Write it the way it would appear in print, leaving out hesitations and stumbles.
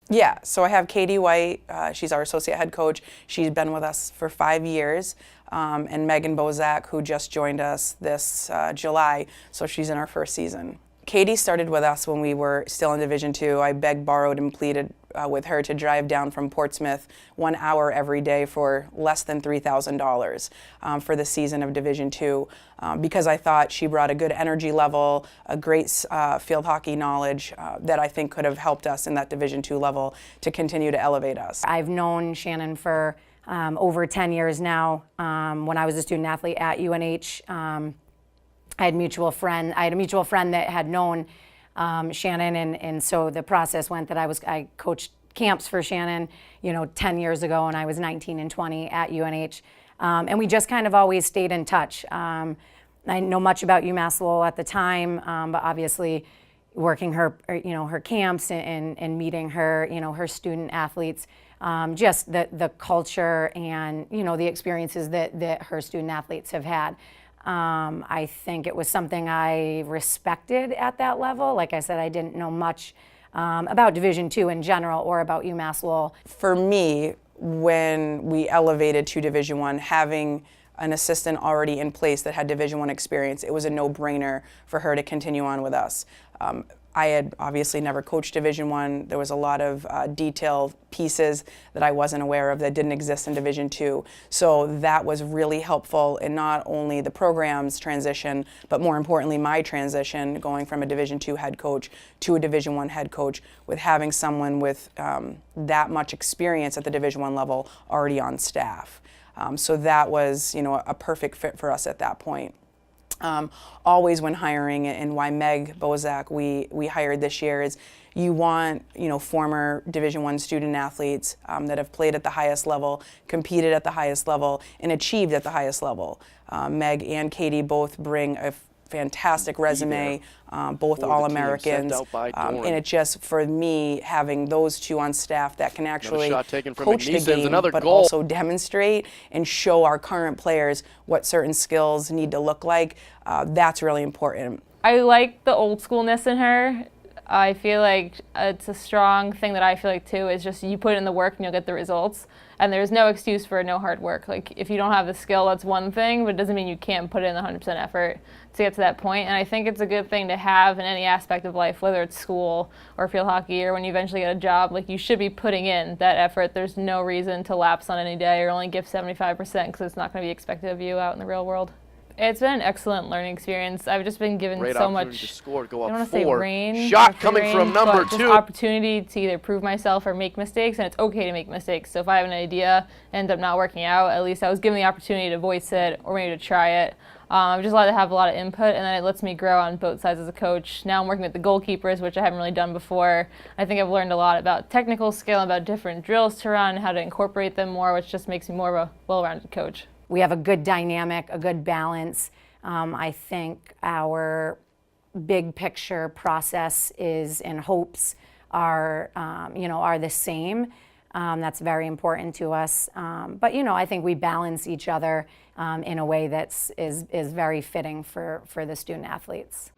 Yeah, so I have Katie White. She's our associate head coach. She's been with us for 5 years. And Megan Bozek, who just joined us this July, so she's in our first season. Katie started with us when we were still in Division II. I begged, borrowed, and pleaded with her to drive down from Portsmouth 1 hour every day for less than $3,000 for the season of Division II because I thought she brought a good energy level, a great field hockey knowledge that I think could have helped us in that Division II level to continue to elevate us. I've known Shannon for over 10 years now. When I was a student athlete at UNH, I had a mutual friend that had known Shannon, and so the process went that I coached camps for Shannon, 10 years ago when I was 19 and 20 at UNH, and we just kind of always stayed in touch. I didn't know much about UMass Lowell at the time, but obviously working her camps and meeting her, her student athletes, just the culture and the experiences that her student athletes have had. I think it was something I respected at that level. Like I said, I didn't know much about Division II in general or about UMass Lowell. For me, when we elevated to Division I, having an assistant already in place that had Division I experience, it was a no-brainer for her to continue on with us. I had obviously never coached Division I. There was a lot of detailed pieces that I wasn't aware of that didn't exist in Division II. So that was really helpful in not only the program's transition, but more importantly, my transition going from a Division II head coach to a Division I head coach with having someone with that much experience at the Division I level already on staff. So that was, a perfect fit for us at that point. Always when hiring, and why Meg Bozek we hired this year, is you want former Division I student athletes that have played at the highest level, competed at the highest level, and achieved at the highest level. Meg and Katie both bring a fantastic resume, both All-Americans, and it just, for me, having those two on staff that can actually coach the game, but also demonstrate and show our current players what certain skills need to look like, that's really important. I like the old schoolness in her. I feel like it's a strong thing that I feel like too, is just you put in the work and you'll get the results. And there's no excuse for no hard work. Like if you don't have the skill, that's one thing, but it doesn't mean you can't put in the 100% effort to get to that point. And I think it's a good thing to have in any aspect of life, whether it's school or field hockey or when you eventually get a job. Like you should be putting in that effort. There's no reason to lapse on any day or only give 75% because it's not going to be expected of you out in the real world. It's been an excellent learning experience. I've just been given so much, to score, go up I don't want to say 4. range, Shot coming from number just 2. Opportunity to either prove myself or make mistakes, and it's okay to make mistakes. So if I have an idea and end up not working out, at least I was given the opportunity to voice it or maybe to try it. I'm just allowed to have a lot of input, and then it lets me grow on both sides as a coach. Now I'm working with the goalkeepers, which I haven't really done before. I think I've learned a lot about technical skill, about different drills to run, how to incorporate them more, which just makes me more of a well-rounded coach. We have a good dynamic, a good balance. I think our big picture process and hopes are the same. That's very important to us. But I think we balance each other in a way is very fitting for the student athletes.